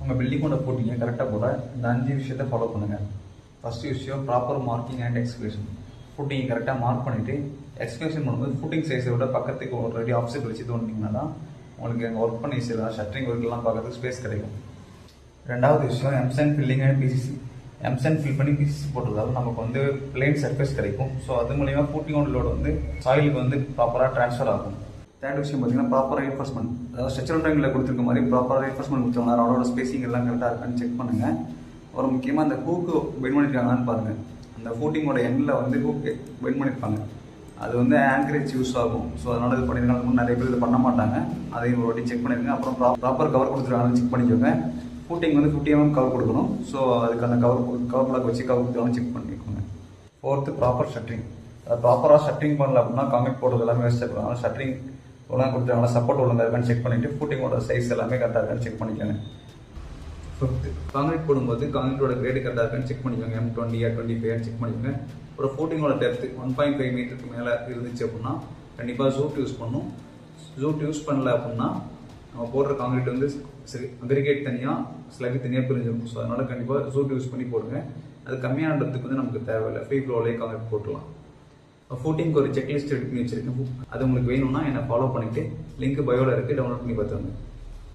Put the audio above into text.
உங்கள் பில்டிங்கோட போட்டிங்க கரெக்டாக போட இந்த 5 விஷயத்தை ஃபாலோ பண்ணுங்கள். ஃபஸ்ட்டு விஷயம் ப்ராப்பர் மார்க்கிங் அண்ட் எக்ஸ்கிளேஷன். ஃபுட்டிங் கரெக்டாக மார்க் பண்ணிவிட்டு எக்ஸ்கிளேஷன் பண்ணும்போது ஃபுட்டிங் சைஸை விட பக்கத்துக்கு ஒரு ரெடி ஆப்செட் வச்சு தோண்டிங்கன்னா தான் உங்களுக்கு அங்கே ஒர்க் பண்ணி செய்யலாம் ஷட்டரிங் ஒர்க்கெல்லாம் பார்க்கறதுக்கு ஸ்பேஸ் கிடைக்கும். ரெண்டாவது விஷயம் M sand filling and PCC. M sand fill பண்ணி பிசிசி போட்டதால நமக்கு வந்து பிளேன் சர்ஃபேஸ் கிடைக்கும். ஸோ அது மூலயமா ஃபுட்டிங்கோட லோடு வந்து சாயிலுக்கு வந்து ப்ராப்பராக ட்ரான்ஸ்ஃபர் ஆகும். தேர்ட் விஷயம் பார்த்தீங்கன்னா ப்ராப்பர் ரீஎன்ஃபோர்ஸ்மெண்ட். அதாவது ஸ்ட்ரக்சரல் ட்ராயிங்கில் கொடுத்துருக்க மாதிரி ப்ராப்பராக ரீஎன்ஃபோர்ஸ்மெண்ட் கொடுத்தாங்க. ரோடோட ஸ்பேசிங் எல்லாம் கரெக்டாக இருக்கான்னு செக் பண்ணுங்கள். ஒரு முக்கியமாக அந்த ஹூக்கு பெண்ட் பண்ணியிருக்காங்கன்னு பாருங்கள். அந்த ஃபூட்டிங்கோட எண்டில் வந்து ஹூக் பெண்ட் பண்ணியிருப்பாங்க. அது வந்து ஆங்கரேஜ் யூஸ் ஆகும். ஸோ அதனால் இது பண்ணியிருக்காங்க. நிறைய பேர் இது பண்ண மாட்டாங்க. அதையும் ஒரு வாட்டி செக் பண்ணிடுங்க. அப்புறம் ப்ராப்பர் கவர் கொடுத்துருக்காங்கன்னு செக் பண்ணிக்கோங்க. ஃபூட்டிங் வந்து 50 mm கவர் கொடுக்கணும். ஸோ அதுக்கு அந்த கவர் பிளாக் வச்சு கவர் கொடுத்தாலும் செக் பண்ணிக்கோங்க. Fourth proper shuttering. ப்ராப்பராக ஷட்டரிங் பண்ணல அப்படின்னா காங்கிரீட் போடுறது எல்லாமே வேஸ்ட் ஆகும். அதனால் ஷட்டரிங் ஒழுங்காக கொடுத்துருக்காங்க, சப்போர்ட் ஒழுங்காக இருக்கான்னு செக் பண்ணிவிட்டு ஃபுட்டிங்கோட சைஸ் எல்லாமே கரெக்டாக இருக்கான்னு செக் பண்ணிக்கோங்க. ஃபிஃப்த்து, காங்கிரீட் போடும்போது காங்கிரீட்டோட கிரேடு கரெக்டாக இருக்கான்னு செக் பண்ணிக்கோங்க. M20 or 25 செக் பண்ணிக்கோங்க. ஒரு ஃபுட்டிங்கோட டெப்த்து 1.5 மீட்டருக்கு மேலே இருந்துச்சு அப்படின்னா கண்டிப்பாக ஜூட் யூஸ் பண்ணணும். ஜூட் யூஸ் பண்ணல அப்படின்னா நம்ம போடுற காங்கிரீட் வந்து சரி அக்ரிகேட் தனியாக ஸ்லக் தனியாக பிரிஞ்சிருக்கும். ஸோ அதனால் கண்டிப்பாக ஜூட் யூஸ் பண்ணி போடுங்க. அது கம்மியானதுக்கு வந்து நமக்கு தேவையில்லை, ஃப்ரீ ஃப்ளோலேயே காங்கிரீட் போட்டுடலாம். ஃபுட்டிங்க்கு ஒரு செக்லிஸ்ட் எடுத்து வச்சிருக்கேன். அது உங்களுக்கு வேணும்னா என்னை ஃபாலோ பண்ணிவிட்டு லிங்க் பயோவில் இருக்குது, டவுன்லோட் பண்ணி பார்த்துருங்க.